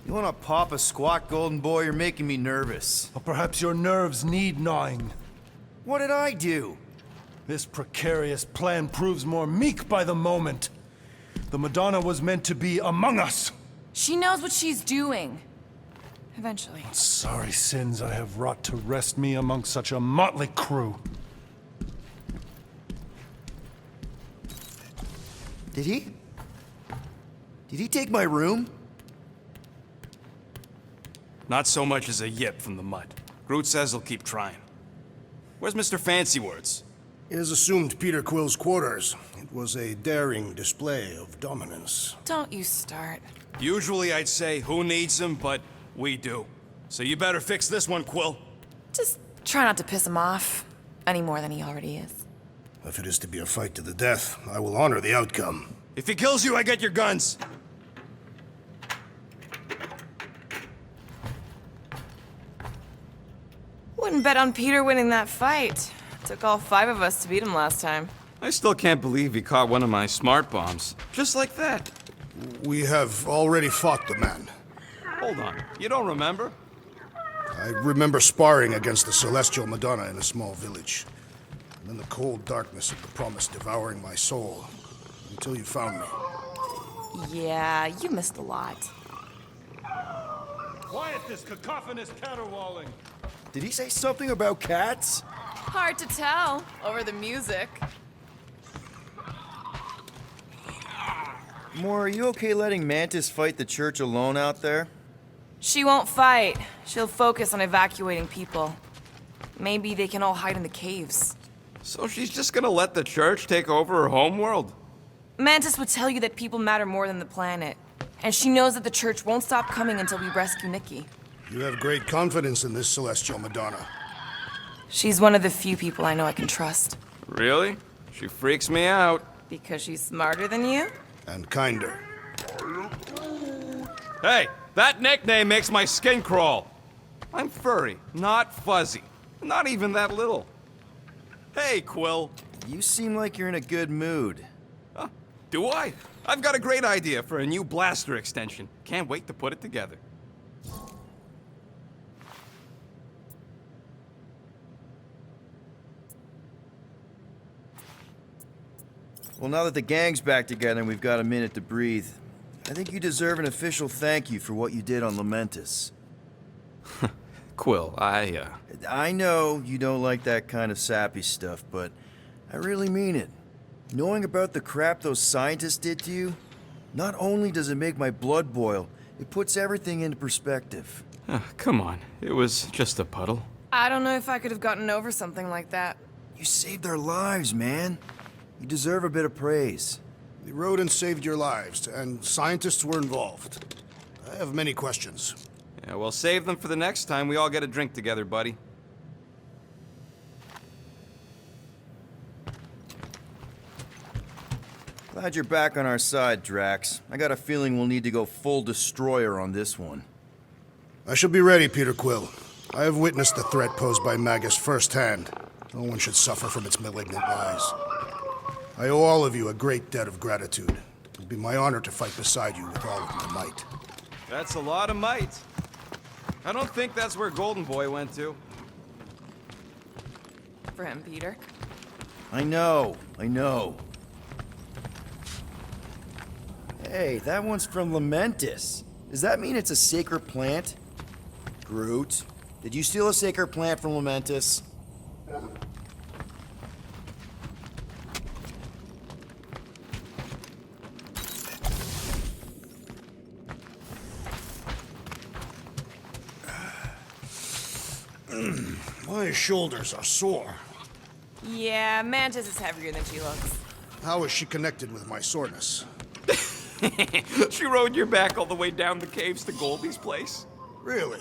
You wanna pop a squat, Golden Boy? You're making me nervous. Or perhaps your nerves need gnawing. What did I do? This precarious plan proves more meek by the moment. The Madonna was meant to be among us. She knows what she's doing. Eventually. Sorry sins I have wrought to wrest me among such a motley crew. Did he? Did he take my room? Not so much as a yip from the mud. Groot says he'll keep trying. Where's Mr. Fancy Words? It is assumed Peter Quill's quarters. It was a daring display of dominance. Don't you start. Usually I'd say, who needs him, but we do. So you better fix this one, Quill. Just try not to piss him off any more than he already is. If it is to be a fight to the death, I will honor the outcome. If he kills you, I get your guns. Wouldn't bet on Peter winning that fight. Took all 5 of us to beat him last time. I still can't believe he caught one of my smart bombs. Just like that. We have already fought the man. Hold on, you don't remember? I remember sparring against the Celestial Madonna in a small village. And then the cold darkness of the promise devouring my soul. Until you found me. Yeah, you missed a lot. Quiet this cacophonous caterwauling. Did he say something about cats? Hard to tell over the music. Moore, are you okay letting Mantis fight the church alone out there? She won't fight. She'll focus on evacuating people. Maybe they can all hide in the caves. So she's just gonna let the church take over her homeworld? Mantis would tell you that people matter more than the planet. And she knows that the church won't stop coming until we rescue Nikki. You have great confidence in this Celestial Madonna. She's one of the few people I know I can trust. Really? She freaks me out. Because she's smarter than you? And kinder. Hey, that nickname makes my skin crawl. I'm furry, not fuzzy. Not even that little. Hey, Quill. You seem like you're in a good mood. Huh? Do I? I've got a great idea for a new blaster extension. Can't wait to put it together. Well, now that the gang's back together and we've got a minute to breathe, I think you deserve an official thank you for what you did on Lamentus. Quill, I know you don't like that kind of sappy stuff, but I really mean it. Knowing about the crap those scientists did to you, not only does it make my blood boil, it puts everything into perspective. come on. It was just a puddle. I don't know if I could have gotten over something like that. You saved their lives, man. You deserve a bit of praise. The rodents saved your lives, and scientists were involved. I have many questions. Yeah, well, save them for the next time we all get a drink together, buddy. Glad you're back on our side, Drax. I got a feeling we'll need to go full destroyer on this one. I shall be ready, Peter Quill. I have witnessed the threat posed by Magus firsthand. No one should suffer from its malignant lies. I owe all of you a great debt of gratitude. It will be my honor to fight beside you with all of my might. That's a lot of might. I don't think that's where Golden Boy went to. For him, Peter. I know. Hey, that one's from Lamentus. Does that mean it's a sacred plant? Groot, did you steal a sacred plant from Lamentus? My shoulders are sore. Yeah, Mantis is heavier than she looks. How is she connected with my soreness? She rode your back all the way down the caves to Goldie's place? Really?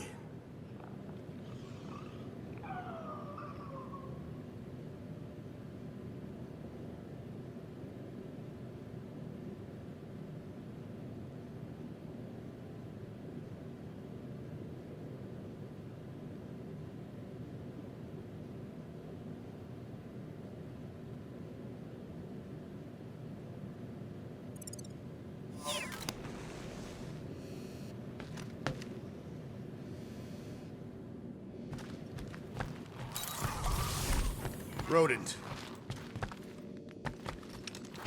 Rodent.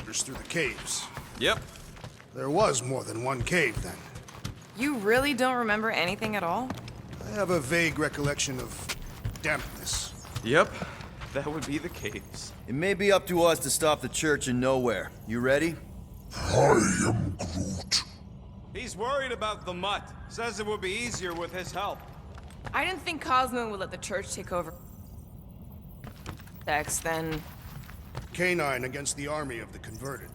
Just through the caves. Yep. There was more than one cave then. You really don't remember anything at all? I have a vague recollection of dampness. Yep. That would be the caves. It may be up to us to stop the church in nowhere. You ready? He's worried about the mutt. Says it would be easier with his help. I didn't think Cosmo would let the church take over. Then Canine against the army of the converted.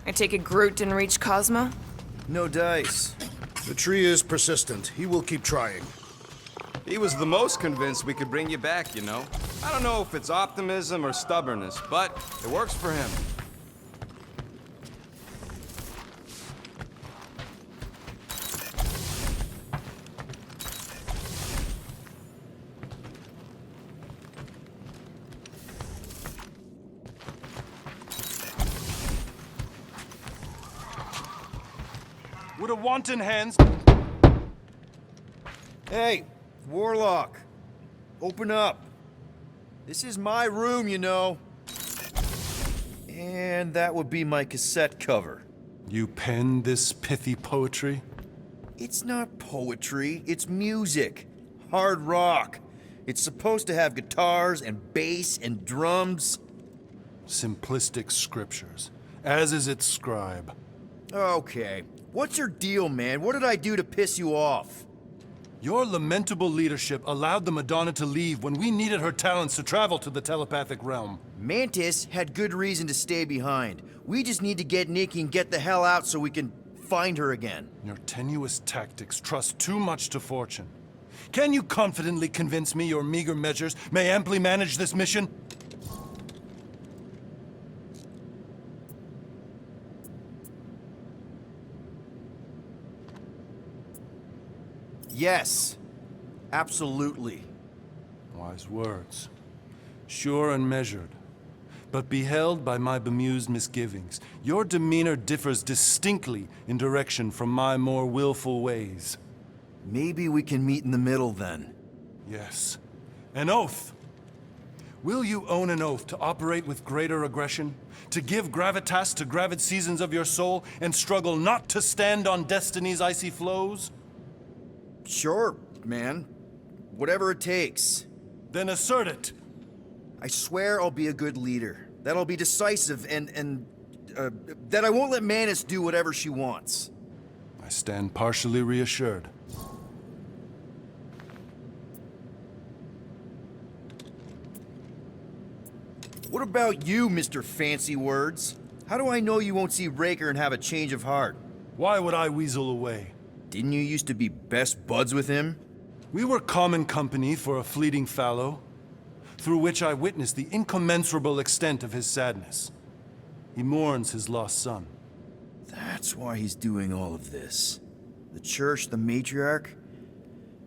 I take it Groot didn't reach Cosmo? No dice. The tree is persistent. He will keep trying. He was the most convinced we could bring you back, you know. I don't know if it's optimism or stubbornness, but it works for him. Would a wanton hands... Hey, Warlock. Open up. This is my room, you know. And that would be my cassette cover. You penned this pithy poetry? It's not poetry, it's music. Hard rock. It's supposed to have guitars and bass and drums. Simplistic scriptures, as is its scribe. Okay. What's your deal, man? What did I do to piss you off? Your lamentable leadership allowed the Madonna to leave when we needed her talents to travel to the telepathic realm. Mantis had good reason to stay behind. We just need to get Nikki and get the hell out so we can find her again. Your tenuous tactics trust too much to fortune. Can you confidently convince me your meager measures may amply manage this mission? Yes. Absolutely. Wise words. Sure and measured. But beheld by my bemused misgivings, your demeanor differs distinctly in direction from my more willful ways. Maybe we can meet in the middle then. Yes. An oath! Will you own an oath to operate with greater aggression? To give gravitas to gravid seasons of your soul and struggle not to stand on destiny's icy flows? Sure, man. Whatever it takes. Then assert it! I swear I'll be a good leader. That I'll be decisive and that I won't let Mantis do whatever she wants. I stand partially reassured. What about you, Mr. Fancy Words? How do I know you won't see Raker and have a change of heart? Why would I weasel away? Didn't you used to be best buds with him? We were common company for a fleeting fallow, through which I witnessed the incommensurable extent of his sadness. He mourns his lost son. That's why he's doing all of this. The church, the matriarch?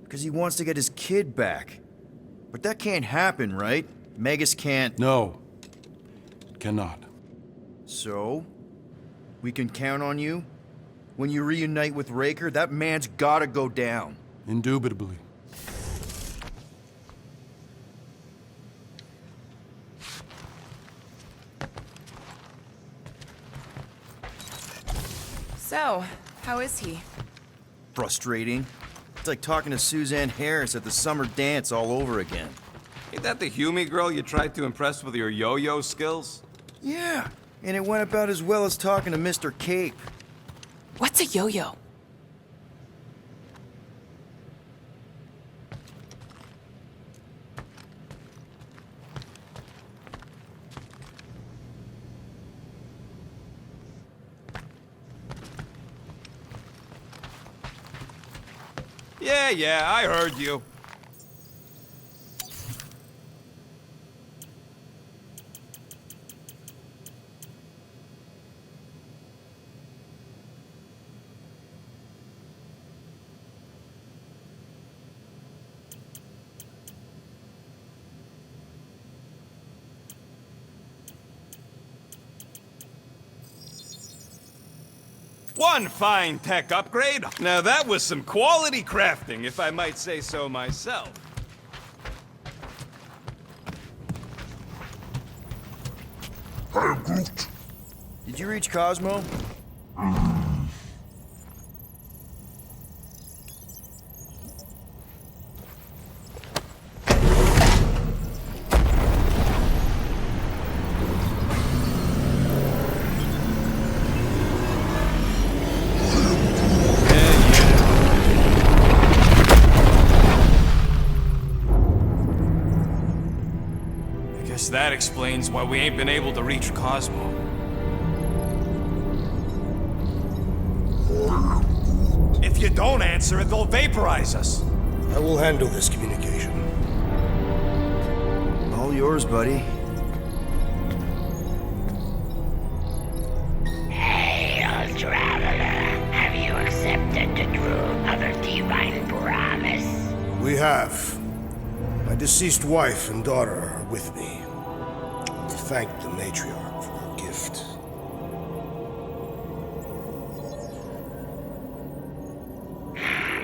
Because he wants to get his kid back. But that can't happen, right? Magus can't... No, it cannot. So? We can count on you? When you reunite with Raker, that man's gotta go down. Indubitably. So, how is he? Frustrating. It's like talking to Suzanne Harris at the summer dance all over again. Ain't that the Hume girl you tried to impress with your yo-yo skills? Yeah, and it went about as well as talking to Mr. Cape. What's a yo-yo? Yeah, I heard you. One fine tech upgrade. Now that was some quality crafting, if I might say so myself. Did you reach Cosmo? Guess that explains why we ain't been able to reach Cosmo. If you don't answer it, they'll vaporize us. I will handle this communication. All yours, buddy. Hail, traveler. Have you accepted the truth of the divine promise? We have. My deceased wife and daughter are with me. To thank the matriarch for her gift.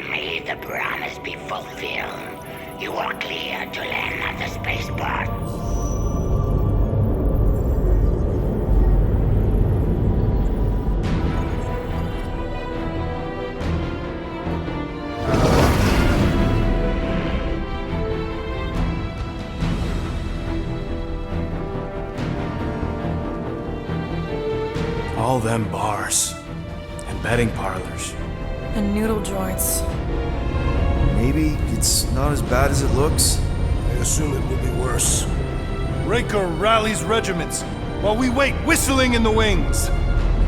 May the promise be fulfilled. You are clear to land at the spaceport. All them bars and betting parlors. And noodle joints. Maybe it's not as bad as it looks. I assume it will be worse. Raker rallies regiments while we wait whistling in the wings.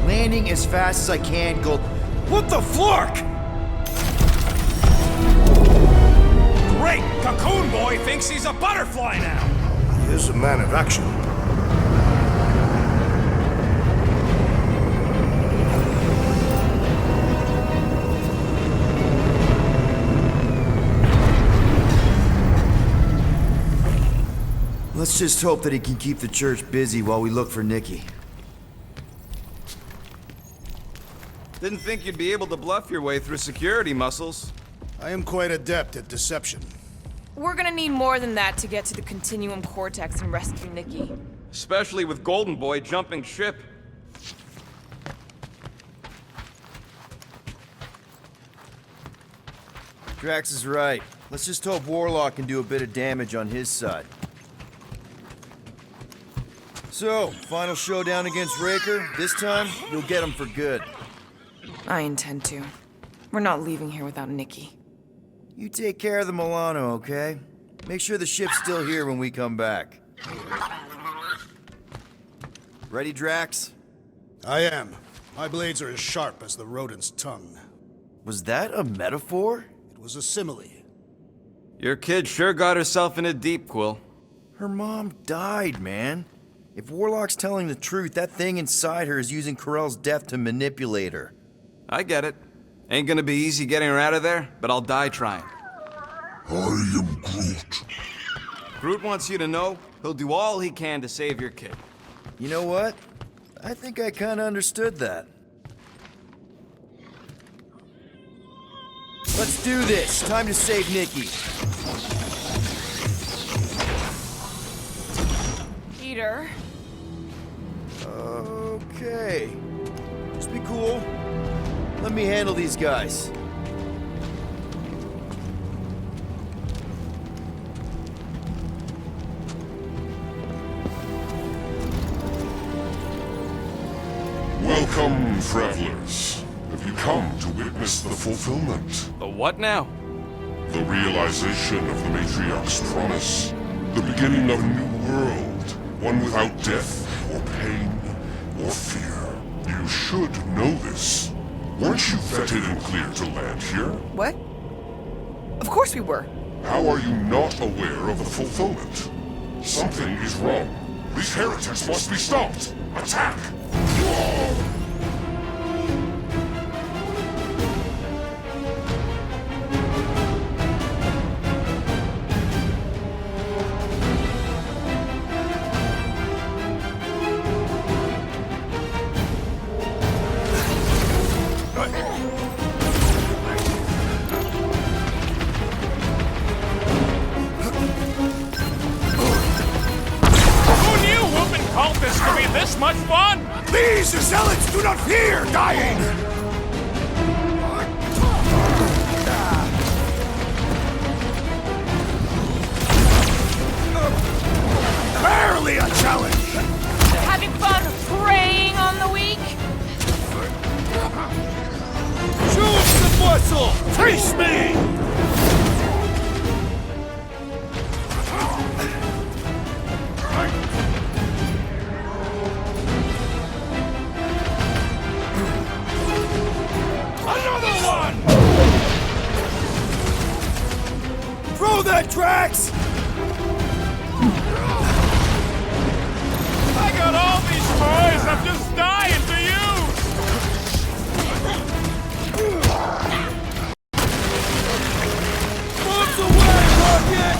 Landing as fast as I can, Gold. What the flark? Great! Cocoon Boy thinks he's a butterfly now! He is a man of action. Let's just hope that he can keep the church busy while we look for Nikki. Didn't think you'd be able to bluff your way through security muscles. I am quite adept at deception. We're gonna need more than that to get to the Continuum Cortex and rescue Nikki. Especially with Golden Boy jumping ship. Drax is right. Let's just hope Warlock can do a bit of damage on his side. So, final showdown against Raker. This time, you'll get him for good. I intend to. We're not leaving here without Nikki. You take care of the Milano, okay? Make sure the ship's still here when we come back. Ready, Drax? I am. My blades are as sharp as the rodent's tongue. Was that a metaphor? It was a simile. Your kid sure got herself in a deep, Quill. Her mom died, man. If Warlock's telling the truth, that thing inside her is using Corell's death to manipulate her. I get it. Ain't gonna be easy getting her out of there, but I'll die trying. I am Groot. Groot wants you to know he'll do all he can to save your kid. You know what? I think I kinda understood that. Let's do this. Time to save Nikki. Peter? Okay. Just be cool. Let me handle these guys. Welcome, travelers. Have you come to witness the fulfillment? The what now? The realization of the Matriarch's promise? The beginning of a new world, one without death, or pain, or fear. You should know this. Weren't you vetted and cleared to land here? What? Of course we were. How are you not aware of the fulfillment? Something is wrong. These heretics must be stopped! Attack! These zealots do not fear dying! Barely a challenge! Having fun preying on the weak? Show us some muscle! Face me! Another one! Throw that, Drax! I got all these toys I'm just dying to use! Moves away, Rocket!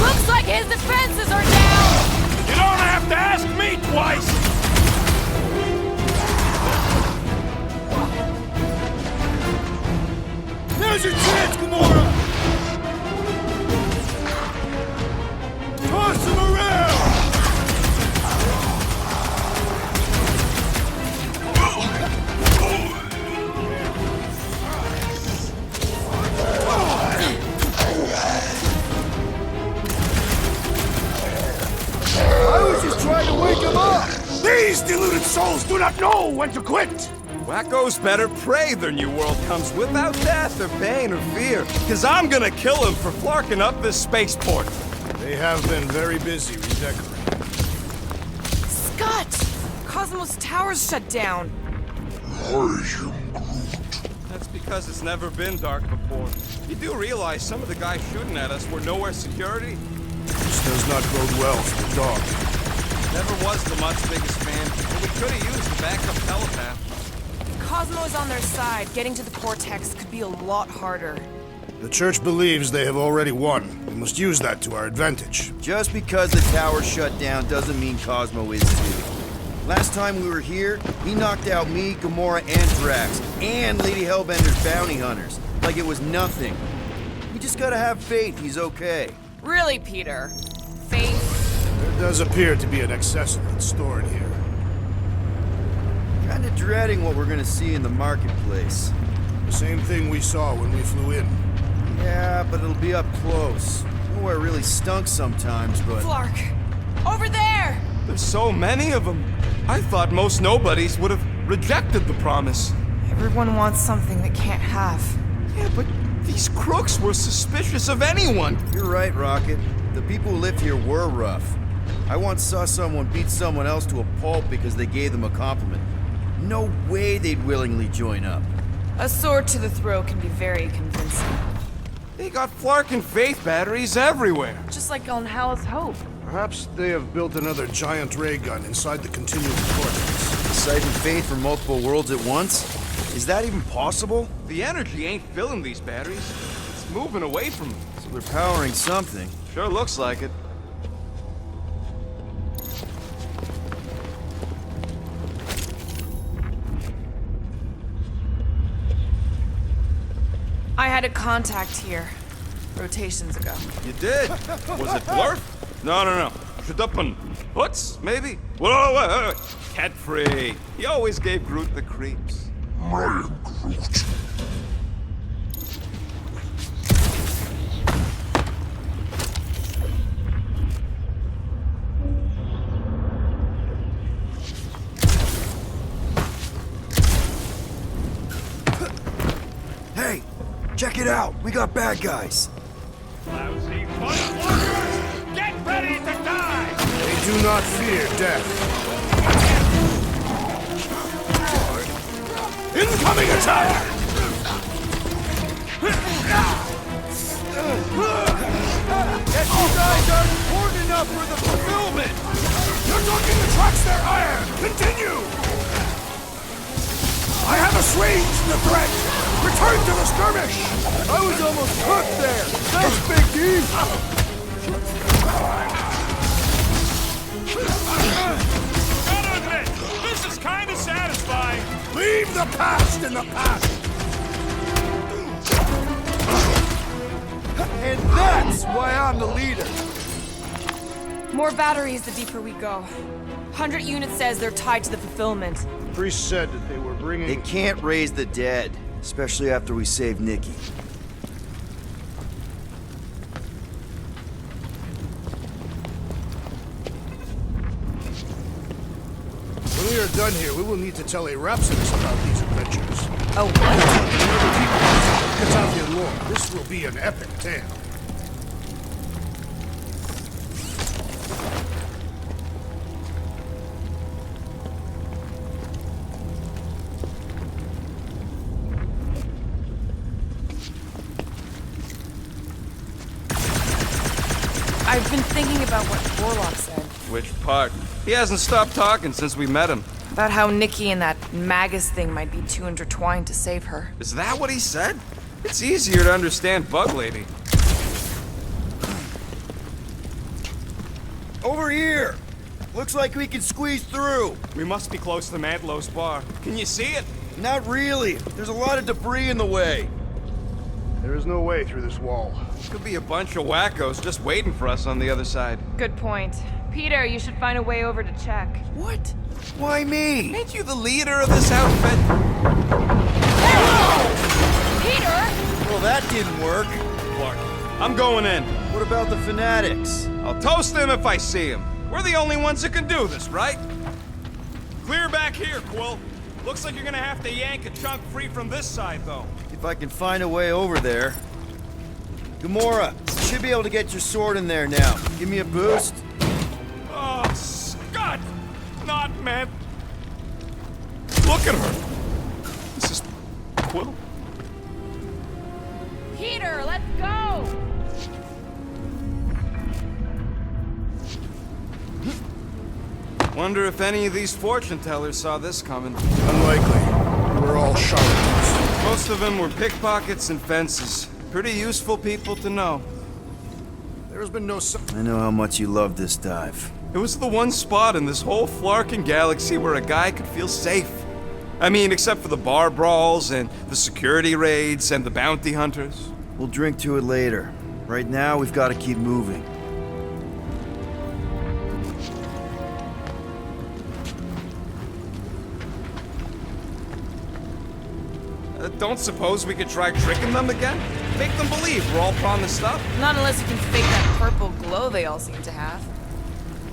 Looks like his defenses are down! You don't have to ask me twice! Now's your chance, Gamora! Toss him around! I was just trying to wake him up! These deluded souls do not know when to quit! Wackos better pray their new world comes without death or pain or fear, because I'm gonna kill him for flarking up this spaceport. They have been very busy redecorating. Scott! Cosmos Tower's shut down. That's because it's never been dark before. You do realize some of the guys shooting at us were nowhere security? This does not bode well for the dog. Never was Lamont's biggest fan, but we could have used the backup telepath. Cosmo is on their side. Getting to the Cortex could be a lot harder. The Church believes they have already won. We must use that to our advantage. Just because the tower's shut down doesn't mean Cosmo is too. Last time we were here, he knocked out me, Gamora, and Drax, and Lady Hellbender's bounty hunters, like it was nothing. We just gotta have faith he's okay. Really, Peter? Faith? There does appear to be an accessory stored here. Kinda dreading what we're gonna see in the marketplace. The same thing we saw when we flew in. Yeah, but it'll be up close. Nowhere really stunk sometimes, but... Flark! Over there! There's so many of them. I thought most nobodies would have rejected the promise. Everyone wants something they can't have. Yeah, but these crooks were suspicious of anyone. You're right, Rocket. The people who lived here were rough. I once saw someone beat someone else to a pulp because they gave them a compliment. No way they'd willingly join up. A sword to the throat can be very convincing. They got Flark and Faith batteries everywhere. Just like on Hal's Hope. Perhaps they have built another giant ray gun inside the continuum cortex. Siphon faith from multiple worlds at once? Is that even possible? The energy ain't filling these batteries. It's moving away from them. So they're powering something. Sure looks like it. I had a contact here. Rotations ago. You did? Was it Dwarf? No. Shadupin. Hoots, maybe? Whoa. Cat free. He always gave Groot the creeps. Man Groot. Hey, check it out. We got bad guys. Lousy footballers! Get ready to die! They do not fear death. Incoming attack! Guess you guys aren't important enough for the fulfillment! Your docking attracts their ire! Continue! I have assuaged the threat! Return to the skirmish! I was almost cooked there! Thanks, Big D! Gotta admit, this is kinda satisfying. Leave the past in the past! And that's why I'm the leader! More batteries the deeper we go. 100 units says they're tied to the fulfillment. Priest said that they were bringing... They can't raise the dead, especially after we save Nikki. When we are done here, we will need to tell a rhapsodist about these adventures. Oh, what? Katavian lore. This will be an epic tale. I've been thinking about what Warlock said. Which part? He hasn't stopped talking since we met him. About how Nikki and that Magus thing might be too intertwined to save her. Is that what he said? It's easier to understand Bug Lady. Over here! Looks like we can squeeze through. We must be close to Mantlo's bar. Can you see it? Not really. There's a lot of debris in the way. There is no way through this wall. Could be a bunch of wackos just waiting for us on the other side. Good point. Peter, you should find a way over to check. What? Why me? Ain't you the leader of this outfit? Peter! Well, that didn't work. Clark, I'm going in. What about the fanatics? I'll toast them if I see them. We're the only ones that can do this, right? Clear back here, Quill. Looks like you're gonna have to yank a chunk free from this side, though. If I can find a way over there. Gamora, you should be able to get your sword in there now. Give me a boost. Oh, Scott! Not man. Look at her. This is Quill. Peter, let's go! Wonder if any of these fortune tellers saw this coming. Unlikely. We're all charlatans. Most of them were pickpockets and fences. Pretty useful people to know. There has been no... I know how much you love this dive. It was the one spot in this whole Flarkin galaxy where a guy could feel safe. I mean, except for the bar brawls and the security raids and the bounty hunters. We'll drink to it later. Right now, we've got to keep moving. Don't suppose we could try tricking them again? Make them believe we're all promised stuff? Not unless you can fake that purple glow they all seem to have.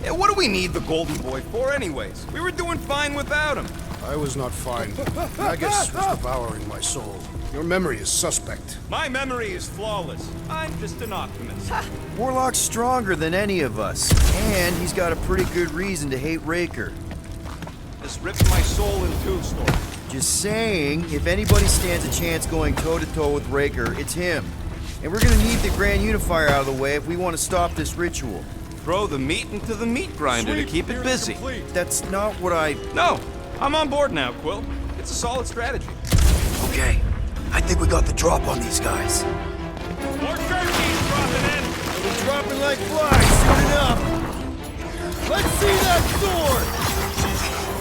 Yeah, what do we need the Golden Boy for anyways? We were doing fine without him. I was not fine. Magus was devouring my soul. Your memory is suspect. My memory is flawless. I'm just an optimist. Warlock's stronger than any of us, and he's got a pretty good reason to hate Raker. This ripped my soul in two, Storm. Just saying, if anybody stands a chance going toe-to-toe with Raker, it's him. And we're gonna need the Grand Unifier out of the way if we want to stop this ritual. Throw the meat into the meat grinder to keep it busy. That's not what I... No, I'm on board now, Quill. It's a solid strategy. Okay, I think we got the drop on these guys. More turkeys dropping in. They're dropping like flies soon enough. Let's see that sword!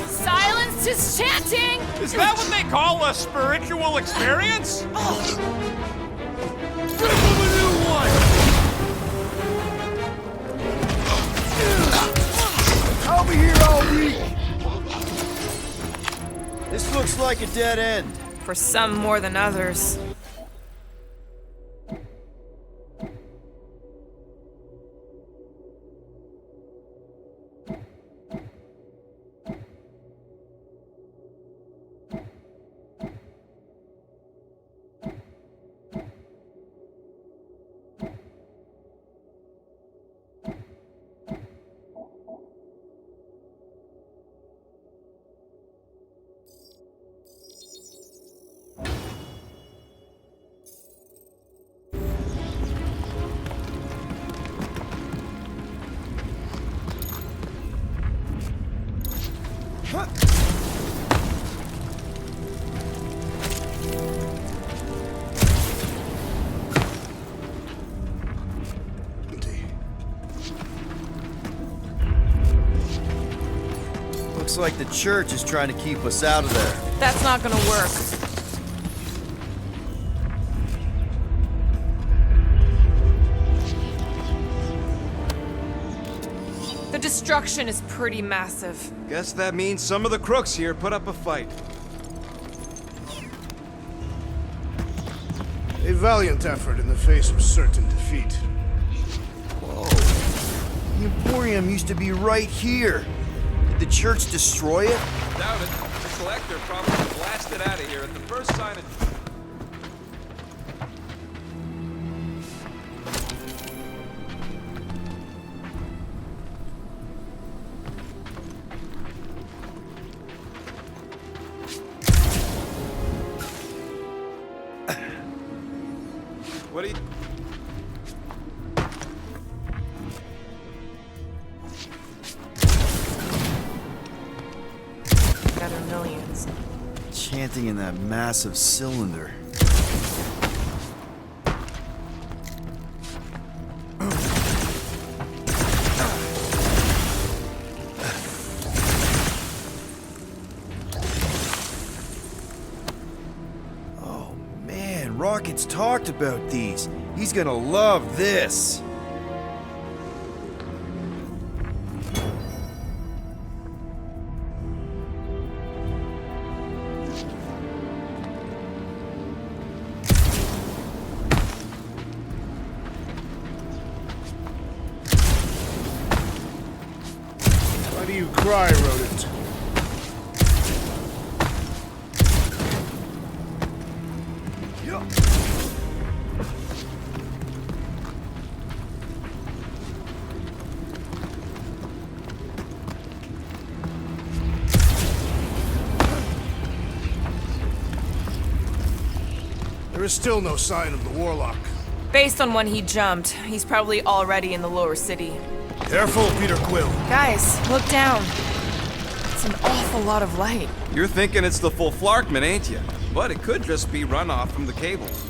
Silence is chanting! Is that what they call a spiritual experience? Give them a new one! I'll be here all week! This looks like a dead end. For some more than others. Looks like the church is trying to keep us out of there. That's not gonna work. destruction is pretty massive. Guess that means some of the crooks here put up a fight. A valiant effort in the face of certain defeat. The Emporium used to be right here. Did the church destroy it? Doubt it. The collector probably blasted out of here at the first sign of... What do you... Gather millions. Chanting in that massive cylinder. Oh man, Rocket's talked about these. He's gonna love this. Why do you cry, rodent? There is still no sign of the Warlock. Based on when he jumped, he's probably already in the lower city. Careful, Peter Quill. Guys, look down. It's an awful lot of light. You're thinking it's the full Flarkman, ain't you? But it could just be runoff from the cables.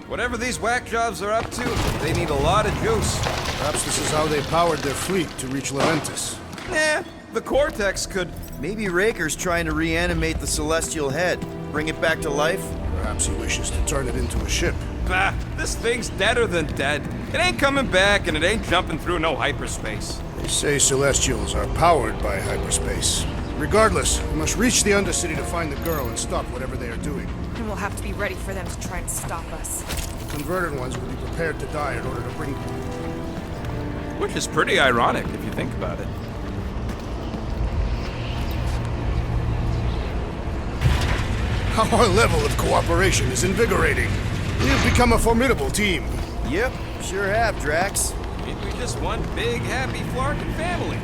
Whatever these whack jobs are up to, they need a lot of juice. Perhaps this is how they powered their fleet to reach Leventis. Nah, the Cortex could... Maybe Raker's trying to reanimate the Celestial Head. Bring it back to life? Perhaps he wishes to turn it into a ship. Bah, this thing's deader than dead. It ain't coming back, and it ain't jumping through no hyperspace. They say Celestials are powered by hyperspace. Regardless, we must reach the Undercity to find the girl and stop whatever they are doing. And we'll have to be ready for them to try and stop us. The converted ones will be prepared to die in order to bring... Which is pretty ironic, if you think about it. Our level of cooperation is invigorating. We have become a formidable team. Yep, sure have, Drax. Ain't we just one big, happy Flarkin family?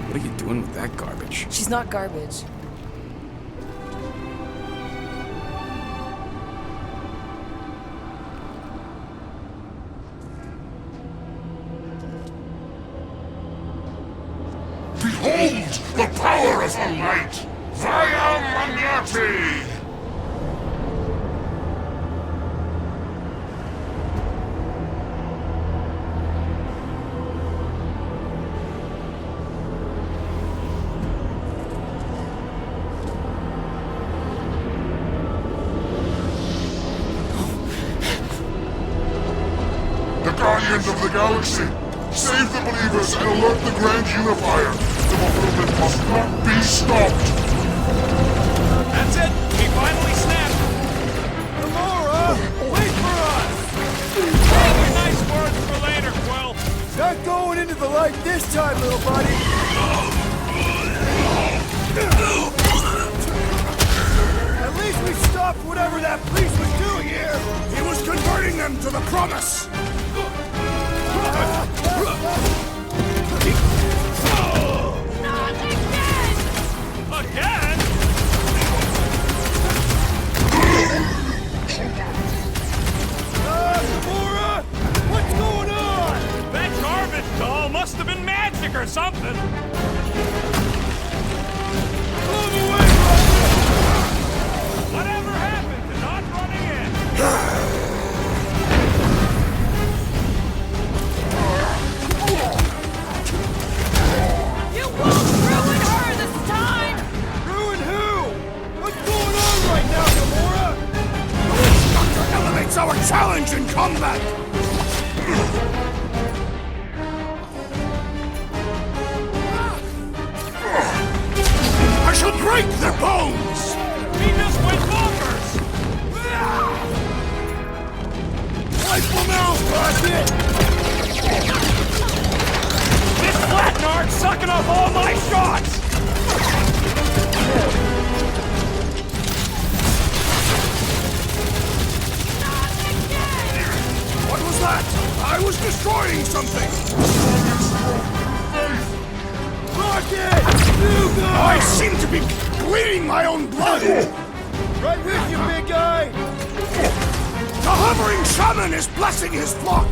What are you doing with that garbage? She's not garbage. Behold the power of the light! Via Magnati! The Guardians of the Galaxy! Save the believers and alert the Grand Unifier! The fulfillment must not be stopped! That's it! We finally snapped! Gamora! Wait for us! Save your nice words for later, Quill! Not going into the light this time, little buddy! At least we stopped whatever that priest was doing here! He was converting them to the promise! Again? Gamora! What's going on? That garbage doll must have been magic or something! Move away, Whatever happened to not running in? You won't ruin her this time! Ruin who? What's going on something! Rocket! You go! I seem to be bleeding my own blood! Right with you, big guy! The hovering shaman is blessing his flock!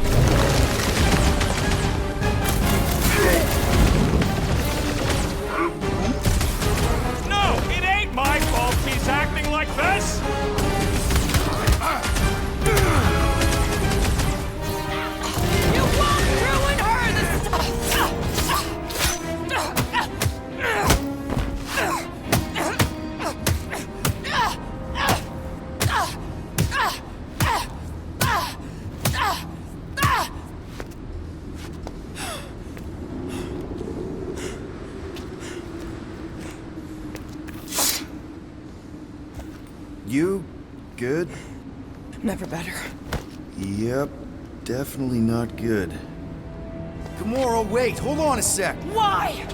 No, it ain't my fault he's acting like this! You won't ruin her this You good? Never better. Yep, definitely not good. Gamora, wait! Hold on a sec! Why?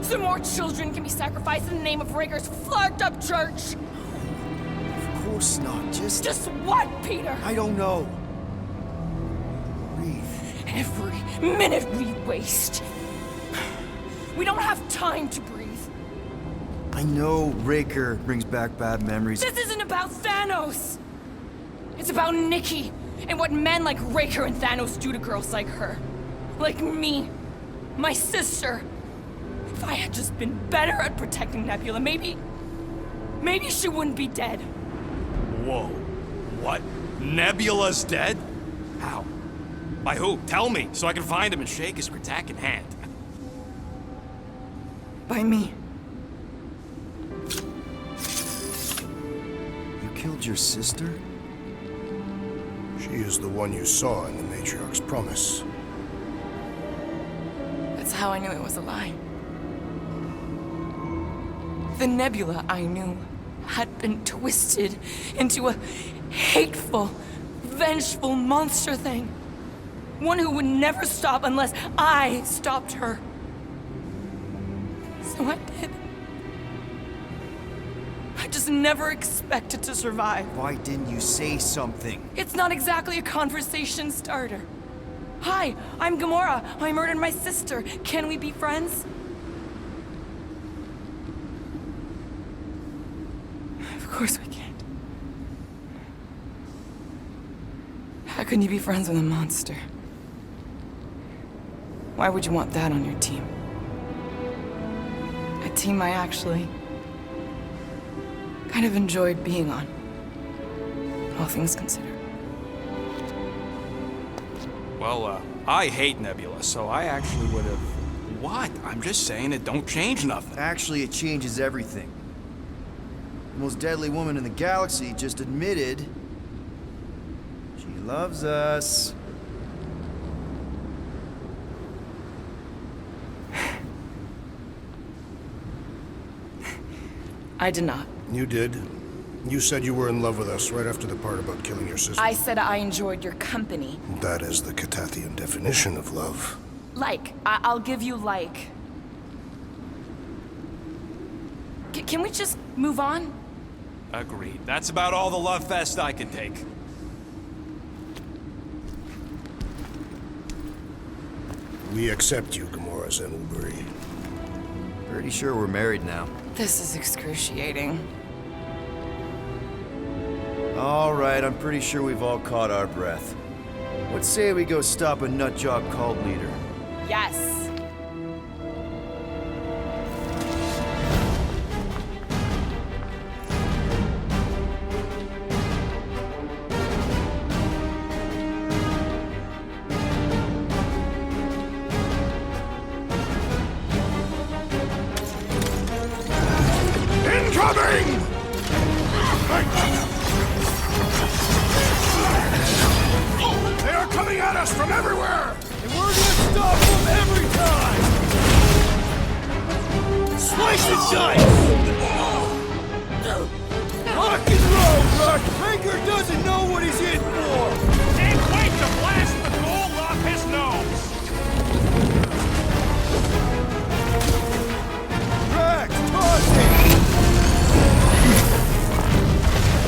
So more children can be sacrificed in the name of Raker's flagged up church? Of course not, Just what, Peter? I don't know. Breathe. Every minute we waste. We don't have time to breathe. I know Raker brings back bad memories. This isn't about Thanos. It's about Nikki and what men like Raker and Thanos do to girls like her. Like me. My sister. If I had just been better at protecting Nebula, maybe she wouldn't be dead. Whoa. What? Nebula's dead? How? By who? Tell me, so I can find him and shake his Kratak in hand. By me. You killed your sister? She is the one you saw in the Matriarch's promise. That's how I knew it was a lie. The Nebula I knew had been twisted into a hateful, vengeful monster thing. One who would never stop unless I stopped her. So I did. I just never expected to survive. Why didn't you say something? It's not exactly a conversation starter. Hi, I'm Gamora. I murdered my sister. Can we be friends? Of course we can't. How can you be friends with a monster? Why would you want that on your team? A team I actually kind of enjoyed being on, all things considered. Well, I hate Nebula, so I actually would have... What? I'm just saying it don't change nothing. Actually, it changes everything. The most deadly woman in the galaxy just admitted she loves us. I did not. You did. You said you were in love with us right after the part about killing your sister. I said I enjoyed your company. That is the Catathian definition of love. Like. I'll give you like. Can we just move on? Agreed. That's about all the love fest I can take. We accept you, Gamora Zenwalbury. Pretty sure we're married now. This is excruciating. All right, I'm pretty sure we've all caught our breath. Let's say we go stop a nutjob cult leader. Yes. Incoming! They are coming at us from everywhere! And we're gonna stop them every time! Slice and dice! Rock and roll, Rock! Raker doesn't know what he's in for! Can't wait to blast the gold off his nose! Drax, toss it!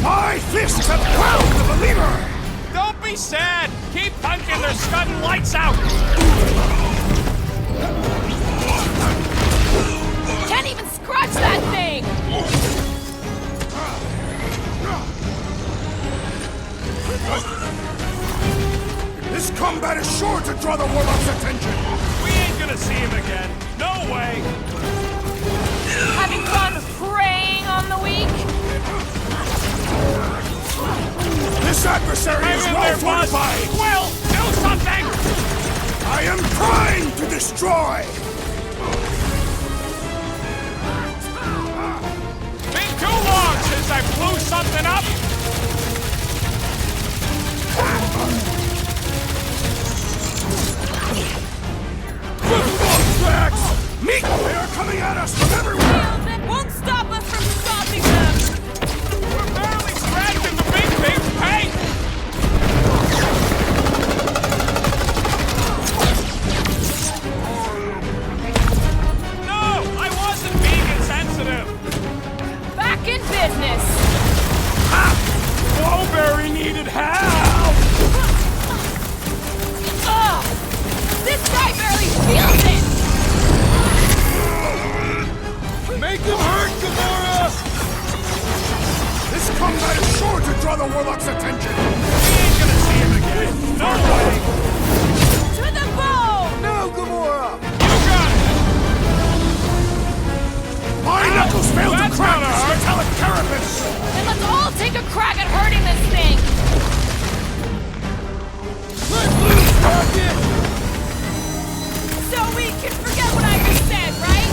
My fists have found the believer! Don't be sad! Keep punching their scudding lights out! the Warlock's attention! We ain't gonna see him again. No way! Having fun preying on the weak? This adversary is well fortified! Will, do something! I am trying to destroy! Been too long since I blew something up! Meek! They are coming at us from everywhere! That won't stop us from stopping them! We're barely scratching the big thing's paint! No! I wasn't being insensitive! Back in business! Blowberry needed help! Ugh! This guy barely feels it! Make him hurt, Gamora! This combat is sure to draw the Warlock's attention! We ain't gonna see him again! No way! To the bone! No, Gamora! You got it! My knuckles failed to That's crack gonna this hurt. metallic carapace! Then let's all take a crack at hurting this thing! Let loose, Rocket! So we can forget what I just said, right?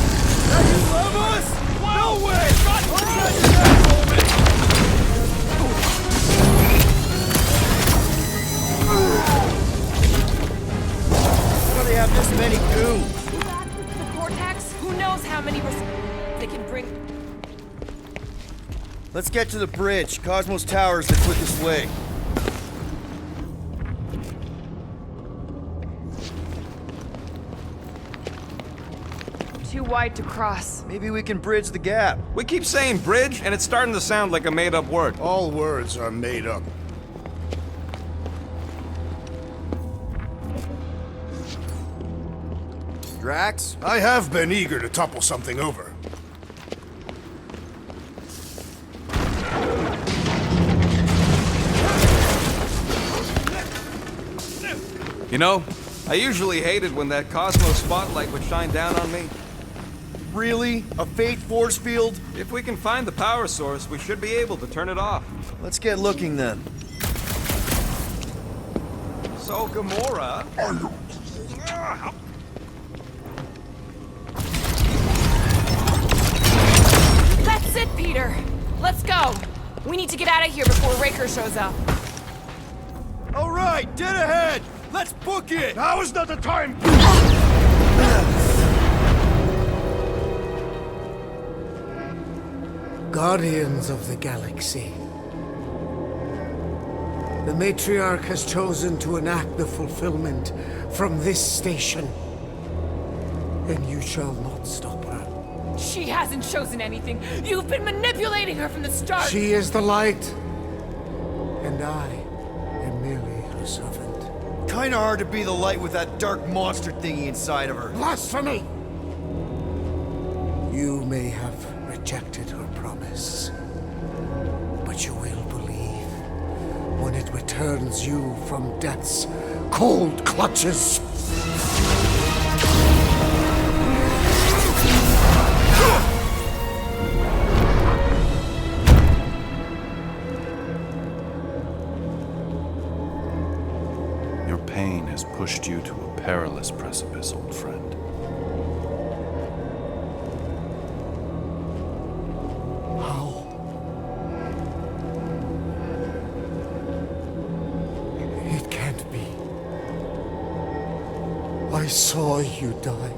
You love us? No way! How do they have this many goons? The Cortex? Who knows how many they can bring... Let's get to the bridge. Cosmos Tower is the quickest way. Too wide to cross. Maybe we can bridge the gap. We keep saying bridge, and it's starting to sound like a made-up word. All words are made up. Drax? I have been eager to topple something over. You know, I usually hated when that Cosmos spotlight would shine down on me. Really? A fate force field? If we can find the power source, we should be able to turn it off. Let's get looking then. So, Gamora... That's it, Peter. Let's go. We need to get out of here before Raker shows up. All right, dead ahead! Let's book it! Now is not the time! Guardians of the Galaxy. The Matriarch has chosen to enact the fulfillment from this station. And you shall not stop her. She hasn't chosen anything. You've been manipulating her from the start. She is the light. And I am merely her servant. Kinda hard to be the light with that dark monster thingy inside of her. Blasphemy! You may have rejected her promise, but you will believe when it returns you from death's cold clutches. Your pain has pushed you to a perilous precipice, old friend. How? It can't be. I saw you die.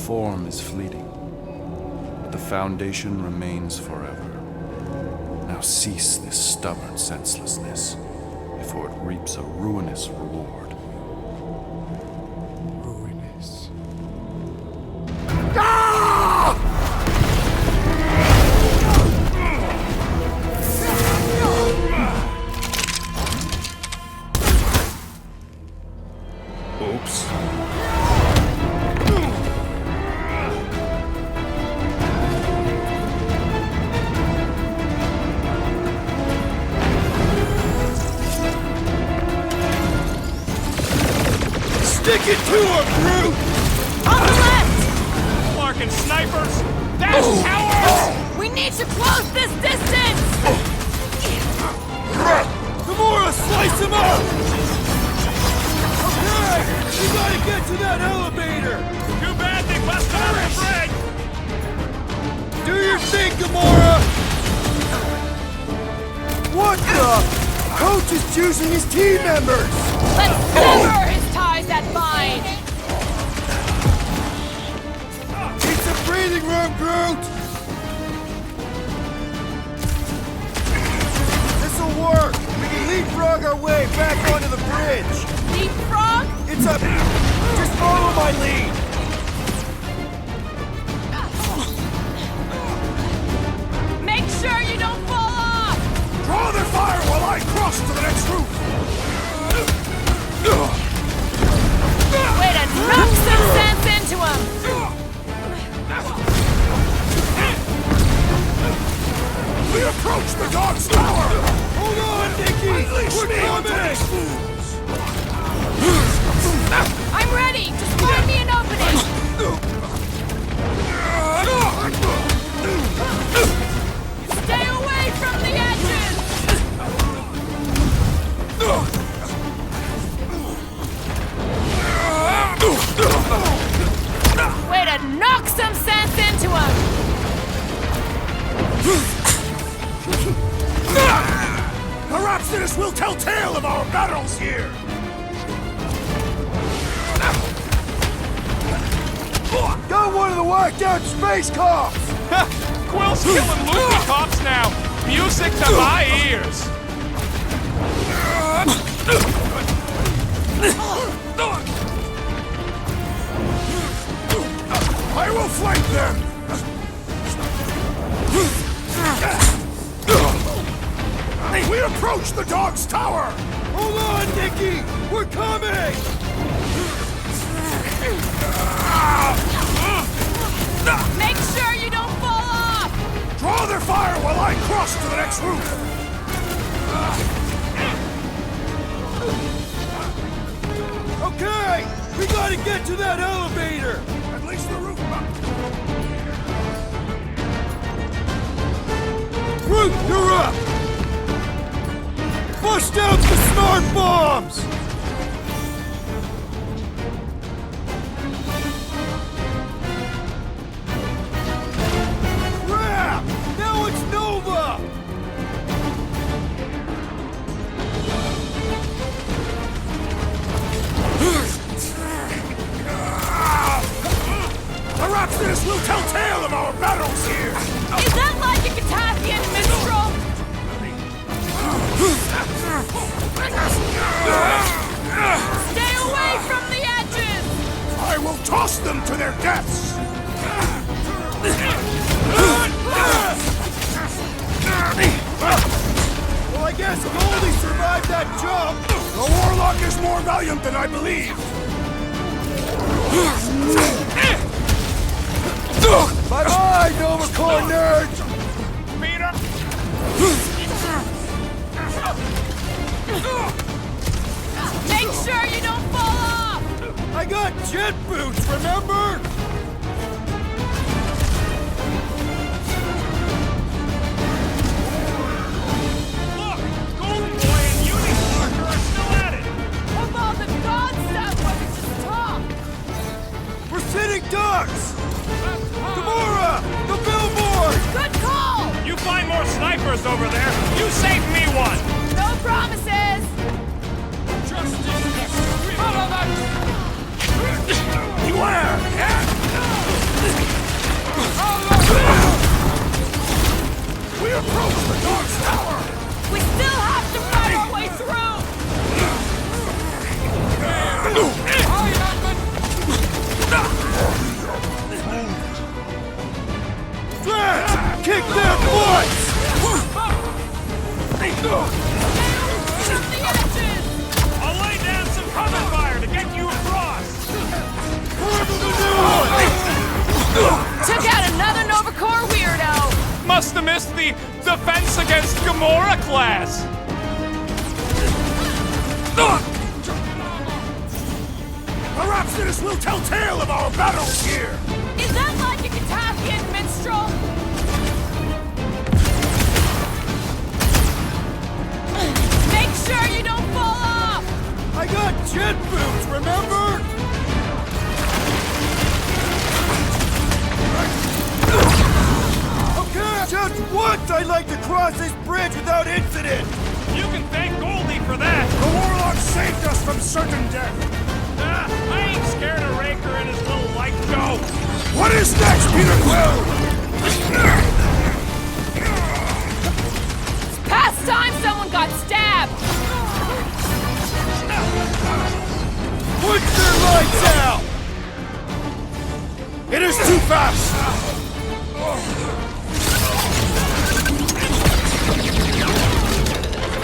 Form is fleeting, but the foundation remains forever. Now cease this stubborn senselessness, before it reaps a ruinous reward. Ruinous. Oops. Stick it to him, brute! On the left! Flarkin snipers! Dash towers! We need to close this distance! Gamora, slice him up! Okay, we gotta get to that elevator! Too bad they busted our break! Do your thing, Gamora! What the? Coach is choosing his team members! Let's sever his ties that bind! Need some breathing room, Groot! This'll work! We can leapfrog our way back onto the bridge! Leapfrog? It's up! Just follow my lead! Make sure you don't fall off! Draw their fire while I cross to the next roof! Way to knock some sense into him! We approach the dog's tower! Hold on, Nikki! We're coming! I'm ready! Just find me an opening! Stay away from the edges! Way to knock some sense into him! The Rhapsodus will tell tale of our battles here! Got one of the whacked out space cops! Quill's killing loopy cops now! Music to my ears! I will flank them! We approach the dog's tower! Hold on, Nikki! We're coming! Make sure you don't fall off! Draw their fire while I cross to the next roof! Okay! We gotta get to that elevator! At least the roof... Groot, you're up! Bust out the smart bombs! Crap! Now it's Nova! The Rhapsodus will tell tale of our battles here! Is that like a Catathian minstrel? Stay away from the edges! I will toss them to their deaths! Well, I guess Goldie survived that jump! The Warlock is more valiant than I believe! Bye-bye, Nova Corps nerds! Peter! Make sure you don't fall off! I got jet boots, remember? Look! Golden Boy and Unicorn are still at it! Of all the gods that wasn't just talk! We're sitting ducks! Gamora! The billboard! Good call! You find more snipers over there! You save me one! No promises! Beware! We approach the dog's tower! We still have to fight our way through! Drax! Kick their butts! From the edges! I'll lay down some cover fire to get you across! Took out another Nova Corps weirdo! Must have missed the Defense Against Gamora class! will tell tale of our battles here! Is that like a Katafian minstrel? Make sure you don't fall off! I got jet boots, remember? Okay, just once I'd like to cross this bridge without incident! You can thank Goldie for that! The warlock saved us from certain death! I ain't scared of Raker and his little light show! What is next, Peter Quill? Past time someone got stabbed! Put their lights out! It is too fast!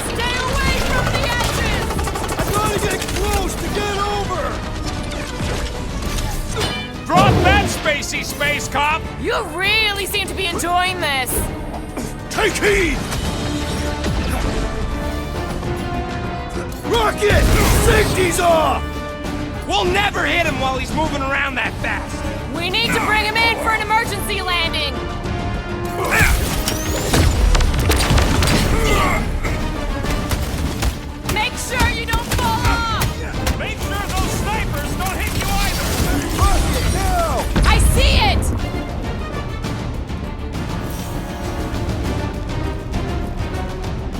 Stay away from the edges! I gotta get close to get over! Drop that spacey space cop! You really seem to be enjoying this! Take heed! Rocket! Safety's off! We'll never hit him while he's moving around that fast! We need to bring him in for an emergency landing! Make sure you don't fall off! Make sure those snipers don't hit you either! Rocket, now! I see it!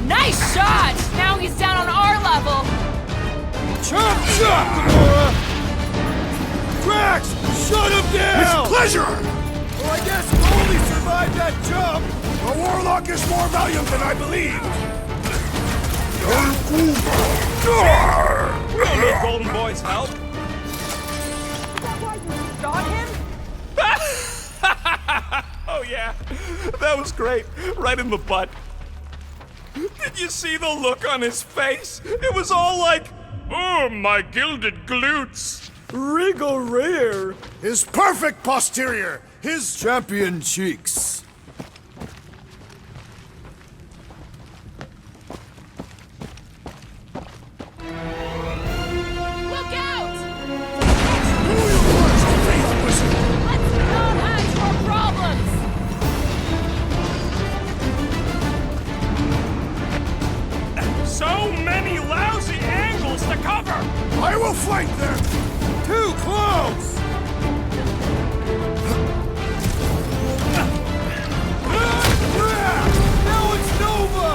Nice shot! Now he's down on our level! Chop chop, Gamora! Drax, shut him down! With pleasure! Well, I guess Goldie survived that jump! The warlock is more valiant than I believed! We don't need Golden Boy's help! Got him? Oh yeah, that was great. Right in the butt. Did you see the look on his face? It was all like, oh, my gilded glutes. Wriggle rear! His perfect posterior! His Champion cheeks! Look out! Who you first, faith wizard? Let's not have more problems! So many lousy angles to cover! I will flank them! Too close! Now it's Nova!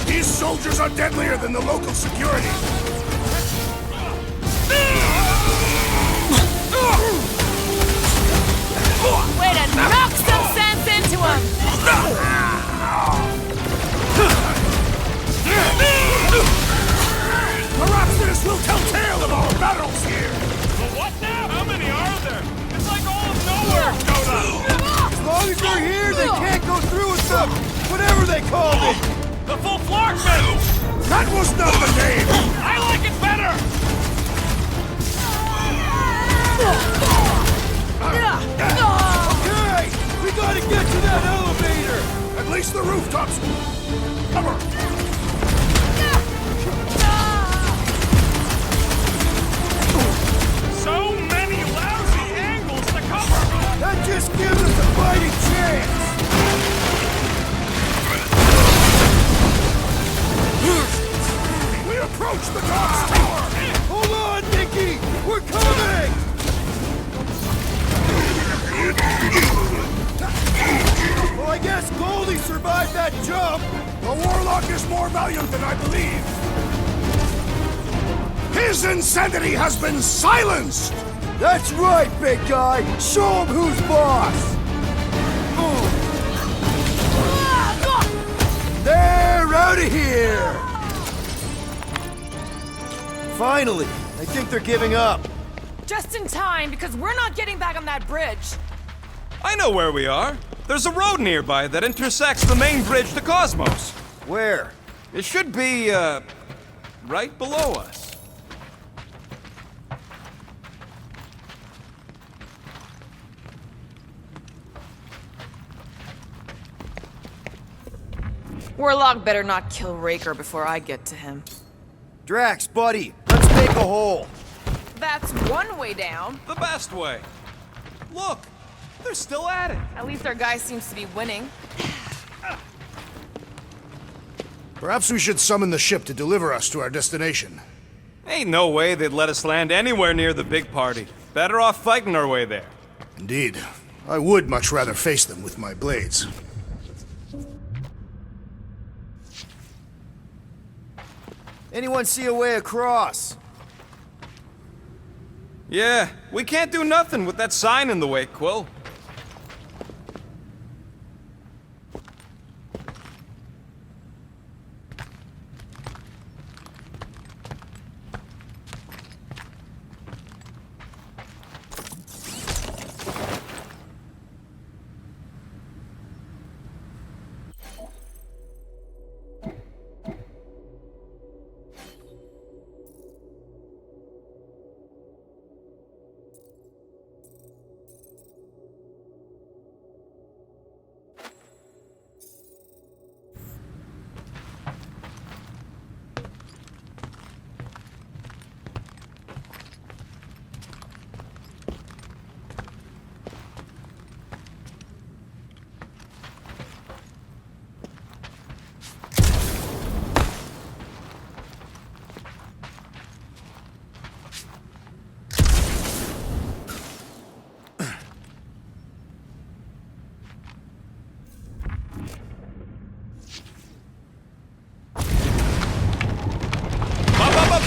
These soldiers are deadlier than the local security! Way to knock some sense into him! Herodotus will tell tale of our battles here! What now? How many are there? It's like all of nowhere showed up! As long as they're here, they can't go through with them! Whatever they call it! The full Flarkman! That was not the name! I like it better! Okay! We gotta get to that elevator! At least the rooftops... Cover! So many lousy angles to cover! That just gives us a fighting chance! We approach the God's Tower! Hold on, Nikki! We're coming! Well, I guess Goldie survived that jump! The warlock is more valiant than I believed! His insanity has been silenced! That's right, big guy! Show him who's boss! They're out of here! Finally! I think they're giving up. Just in time, because we're not getting back on that bridge. I know where we are. There's a road nearby that intersects the main bridge to Cosmos. Where? It should be, right below us. Warlock better not kill Raker before I get to him. Drax, buddy, let's make a hole. That's one way down. The best way. Look, they're still at it. At least our guy seems to be winning. Perhaps we should summon the ship to deliver us to our destination. Ain't no way they'd let us land anywhere near the big party. Better off fighting our way there. Indeed. I would much rather face them with my blades. Anyone see a way across? Yeah, we can't do nothing with that sign in the way, Quill.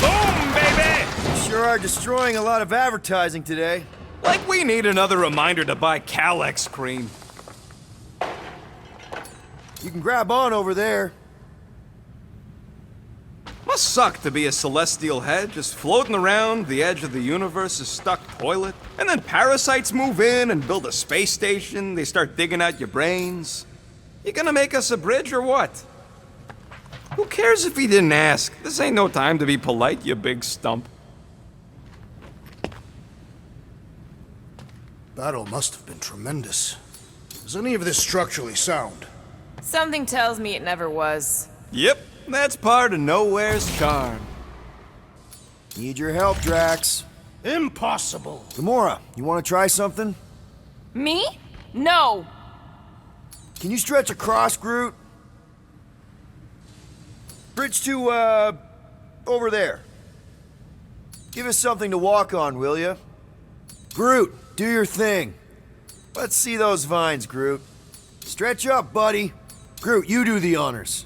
Boom, baby! Sure are destroying a lot of advertising today. Like we need another reminder to buy Calex cream. You can grab on over there. Must suck to be a celestial head, just floating around the edge of the universe's stuck toilet. And then parasites move in and build a space station. They start digging out your brains. You gonna make us a bridge or what? Who cares if he didn't ask? This ain't no time to be polite, you big stump. Battle must have been tremendous. Is any of this structurally sound? Something tells me it never was. Yep, that's part of Nowhere's charm. Need your help, Drax. Impossible! Gamora, you want to try something? Me? No! Can you stretch across, Groot? Bridge to, over there. Give us something to walk on, will ya? Groot, do your thing. Let's see those vines, Groot. Stretch up, buddy. Groot, you do the honors.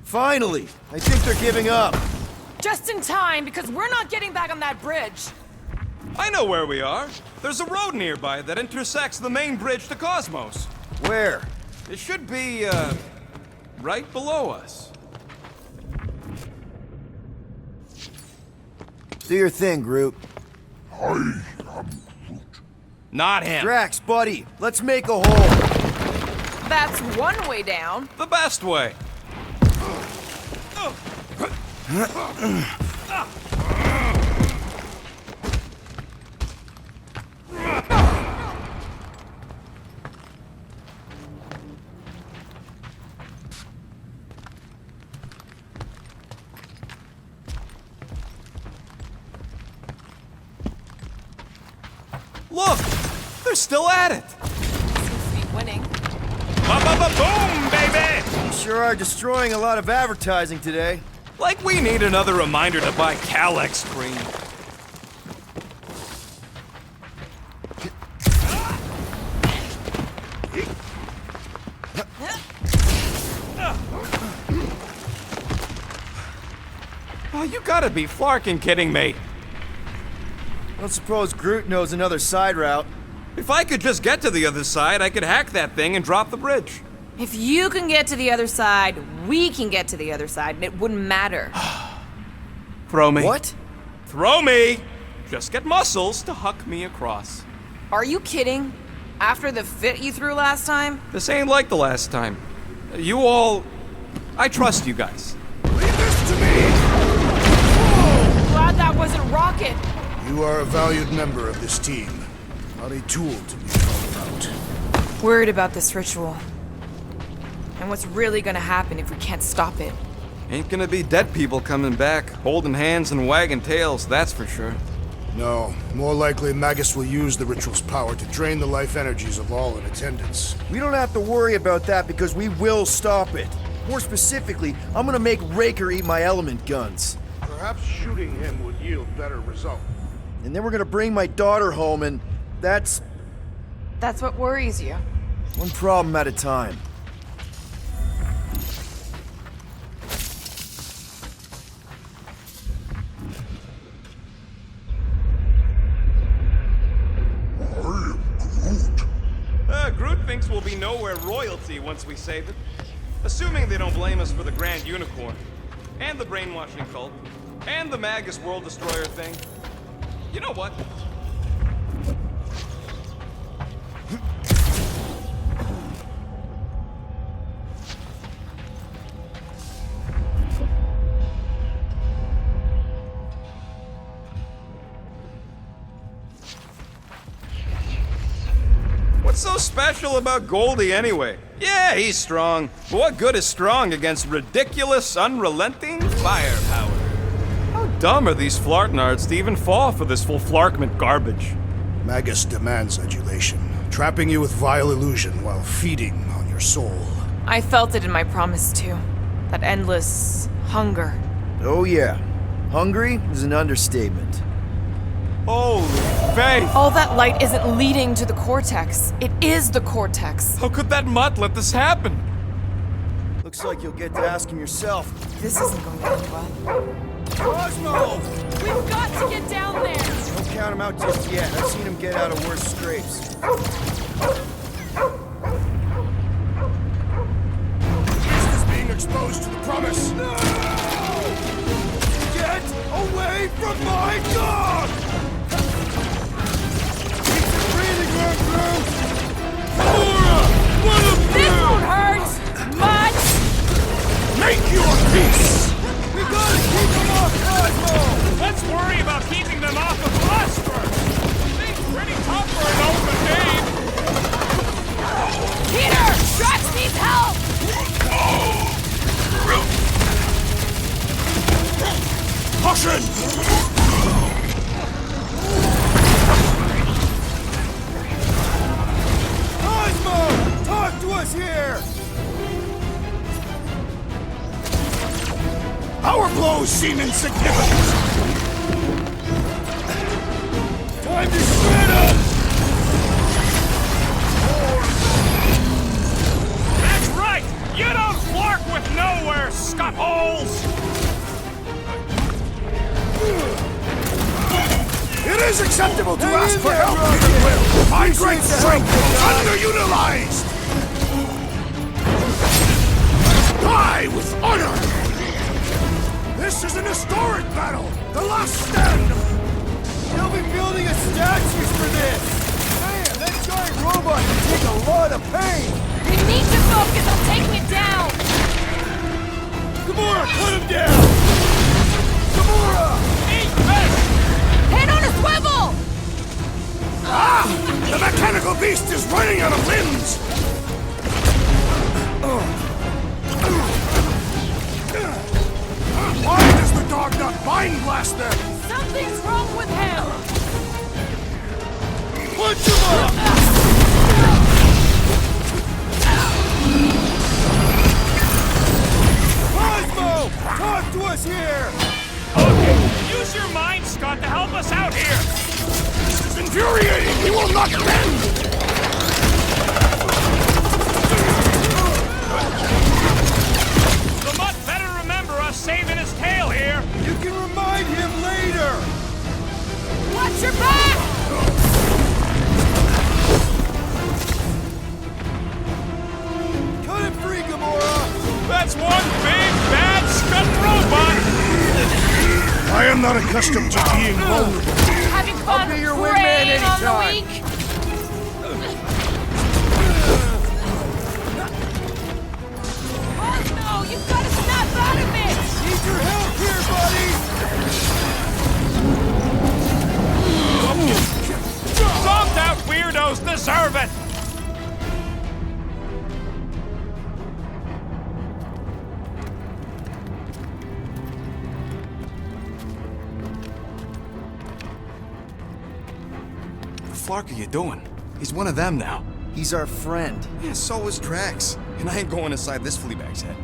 Finally! I think they're giving up. Just in time, because we're not getting back on that bridge. I know where we are. There's a road nearby that intersects the main bridge to Cosmos. Where? It should be, right below us. Do your thing, Groot. I am Groot. Not him. Drax, buddy, let's make a hole. That's one way down. The best way. Look! They're still at it! Seems to be winning. Boom, baby! You sure are destroying a lot of advertising today. Like we need another reminder to buy Calex cream. Oh, you gotta be flarkin' kidding me. Don't suppose Groot knows another side route. If I could just get to the other side, I could hack that thing and drop the bridge. If you can get to the other side, we can get to the other side, and it wouldn't matter. Throw me. What? Throw me! Just get muscles to huck me across. Are you kidding? After the fit you threw last time? This ain't like the last time. You all I trust you guys. Leave this to me! Glad that wasn't Rocket. You are a valued member of this team, not a tool to be thrown out. Worried about this ritual. And what's really gonna happen if we can't stop it. Ain't gonna be dead people coming back, holding hands and wagging tails, that's for sure. No, more likely Magus will use the ritual's power to drain the life energies of all in attendance. We don't have to worry about that because we will stop it. More specifically, I'm gonna make Raker eat my element guns. Perhaps shooting him would yield better result. And then we're gonna bring my daughter home, and that's That's what worries you. one problem at a time. Groot thinks we'll be nowhere royalty once we save it. Assuming they don't blame us for the Grand Unicorn, and the brainwashing cult, and the Magus World Destroyer thing. You know what? What's so special about Goldie anyway? Yeah, he's strong. But what good is strong against ridiculous, unrelenting firepower? How dumb are these Flartnards to even fall for this full Flarkment garbage? Magus demands adulation, trapping you with vile illusion while feeding on your soul. I felt it in my promise too. That endless hunger. Oh yeah, hungry is an understatement. Holy faith! All that light isn't leading to the Cortex. It is the Cortex. How could that mutt let this happen? Looks like you'll get to ask him yourself. This isn't going to end well. Cosmo! We've got to get down there! Don't count him out just yet. I've seen him get out of worse scrapes. This is being exposed to the promise. No! Get away from my dog! This won't hurt! Much! Make your peace! We gotta keep him off Cosmo! Let's worry about keeping them off of us first! Things pretty tough for an open game! Peter! Drax needs help! Caution! Cosmo! Talk to us here! Our blows seem insignificant! Time to shred up! That's right! You don't flark with nowhere, scuttholes! It is acceptable to ask for help, Peter Quill! My great strength is underutilized! Die with honor! This is an historic battle! The last stand! They'll be building us statues for this! Man, that giant robot can take a lot of pain! We need to focus on taking it down! Gamora, put him down! Gamora! Eat this! Head on a swivel! Ah! The mechanical beast is running out of limbs! Why does the dog not mind blast them? Something's wrong with him! Punch him up! Cosmo! Talk to us here! Okay, use your mind, Scott, to help us out here! This is infuriating! He will not bend! The mutt better remember us saving his tail here! You can remind him later! Watch your back! Cut him free, Gamora! That's one big, bad, scud robot! I am not accustomed to being vulnerable. Having fun be your wingman preying on the anytime. weak? Cosmo, you've got to deserve it! What the fuck are you doing? He's one of them now. He's our friend. Yeah, so is Drax. And I ain't going inside this fleabag's head.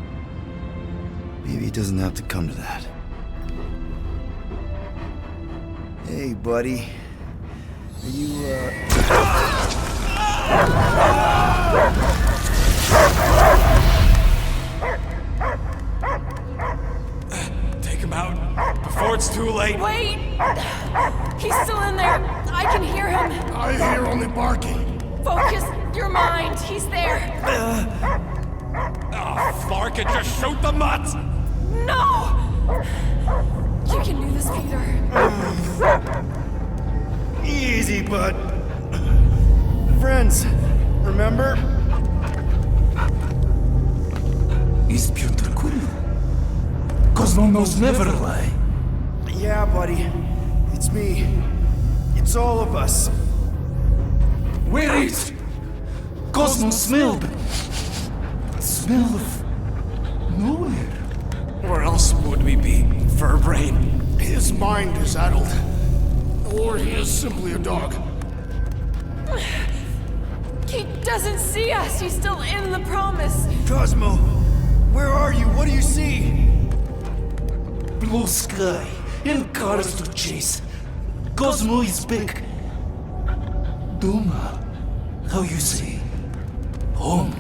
Maybe it doesn't have to come to that. Hey, buddy. Are you, Take him out before it's too late. Wait! He's still in there. I can hear him. I hear only barking. Focus your mind. He's there. Oh, Flark, it just shoot the mutts! No! You can do this, Peter. Easy, bud. Friends, remember? Is Peter Quill? Cosmo knows never lie. Yeah, buddy. It's me. It's all of us. Where is Cosmo smelled? Smell of nowhere. Where else would we be, Furbrain? His mind is addled. Or he is simply a dog. He doesn't see us. He's still in the promise. Cosmo, where are you? What do you see? Blue sky and cars to chase. Cosmo is back. Doma, how you say? Home.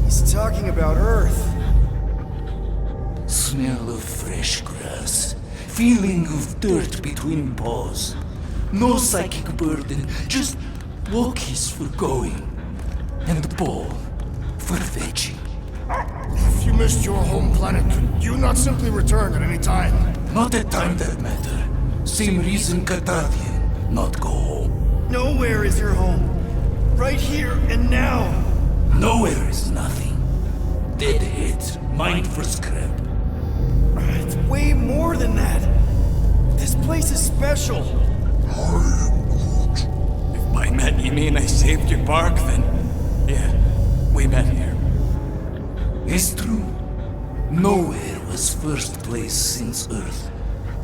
He's talking about Earth. Smell of fresh grass. Feeling of dirt between paws. No psychic burden, just walkies for going. And the ball for fetching. If you missed your home planet, could you not simply return at any time? Not a time that matter. Same reason Cardathian not go home. Nowhere is your home. Right here and now. Nowhere is nothing. Dead hit, mind for scrap. It's way more than that. This place is special. If by met you mean I saved your bark, then yeah, we met here. It's true. Nowhere was first place since Earth.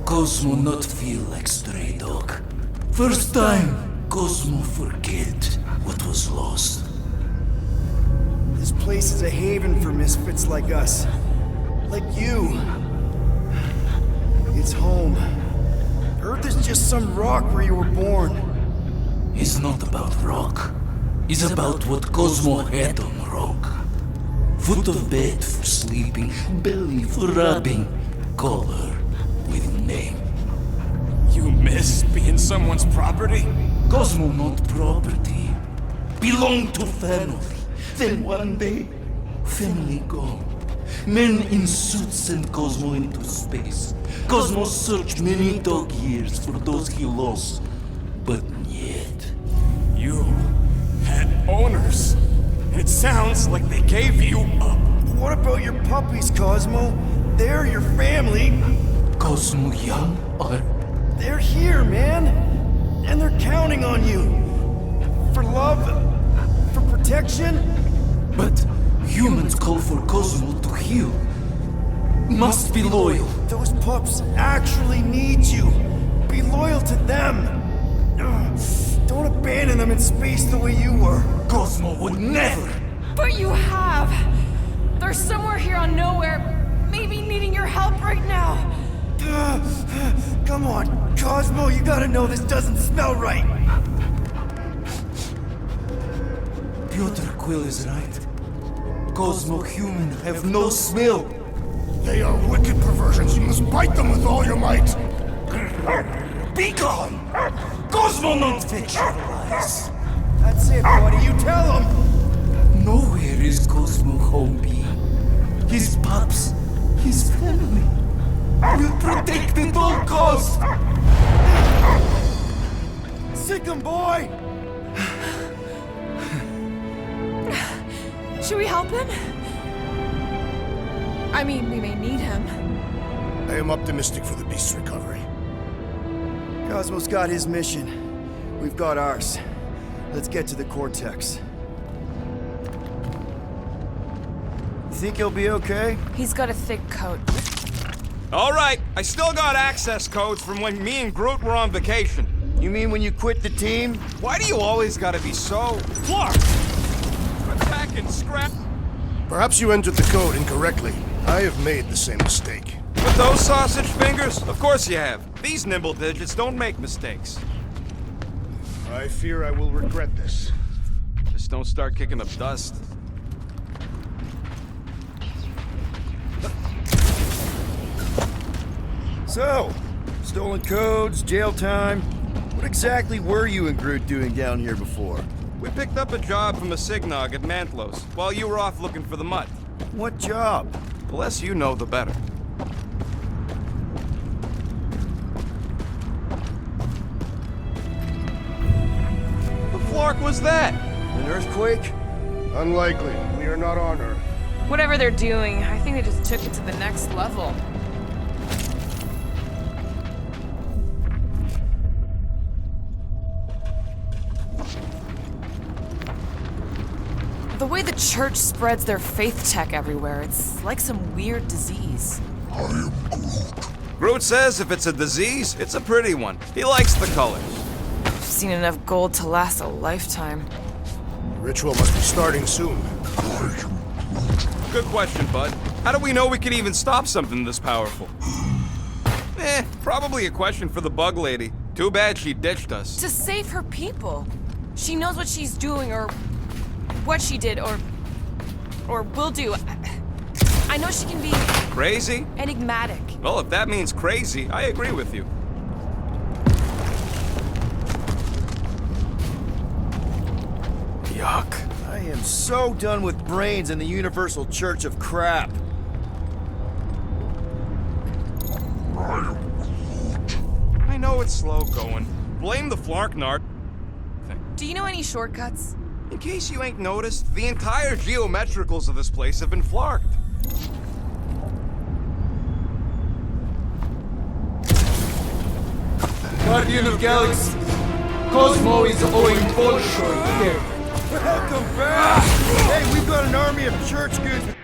Cosmo not feel like stray dog. First time, Cosmo forget what was lost. This place is a haven for misfits like us. Like you. It's home. Earth is just some rock where you were born. It's not about rock. It's about what Cosmo had on rock. Foot of bed for sleeping, belly for rubbing, color with name. You miss being someone's property? Cosmo not property. Belong to family. Then one day, family gone. Men in suits send Cosmo into space. Cosmo searched many dog years for those he lost. But yet... You had owners. It sounds like they gave you up. What about your puppies, Cosmo? They're your family. Cosmo young or... They're here, man. And they're counting on you. For love, for protection. But humans call for Cosmo to heal. Must be loyal. Those pups actually need you. Be loyal to them. Don't abandon them in space the way you were. Cosmo would never. But you have. They're somewhere here on Nowhere, maybe needing your help right now. Come on, Cosmo, you gotta know this doesn't smell right. Peter Quill is right. Cosmo human have no smell. They are wicked perversions. You must bite them with all your might. Be gone! Cosmo not fetch your lies. That's it, buddy. You tell him. Nowhere is Cosmo home be. His pups, his family, will protect at all costs. Sick 'em, boy. Should we help him? I mean, we may need him. I am optimistic for the beast's recovery. Cosmo's got his mission. We've got ours. Let's get to the Cortex. You think he'll be okay? He's got a thick coat. All right, I still got access codes from when me and Groot were on vacation. You mean when you quit the team? Why do you always gotta be so... Clark! Put back and scrap... Perhaps you entered the code incorrectly. I have made the same mistake. With those sausage fingers? Of course you have. These nimble digits don't make mistakes. I fear I will regret this. Just don't start kicking up dust. So, stolen codes, jail time. What exactly were you and Groot doing down here before? We picked up a job from a Signog at Mantlos, while you were off looking for the mutt. What job? The less you know, the better. The Flark was that? An earthquake? Unlikely. We are not on Earth. Whatever they're doing, I think they just took it to the next level. The way the church spreads their faith tech everywhere, it's like some weird disease. I am Groot. Groot says if it's a disease, it's a pretty one. He likes the colors. I've seen enough gold to last a lifetime. Ritual must be starting soon. Good question, bud. How do we know we can even stop something this powerful? Probably a question for the bug lady. Too bad she ditched us. To save her people. She knows what she's doing, or what she did, or will do. I know she can be Crazy? enigmatic. Well, if that means crazy, I agree with you. Yuck. I am so done with brains and the Universal Church of Crap. I know it's slow going. Blame the Flarknart. Do you know any shortcuts? In case you ain't noticed, the entire geometricals of this place have been flarked. Guardian of Galaxy. Cosmo is owing Bolshoi here. Welcome back! Hey, we've got an army of church goons.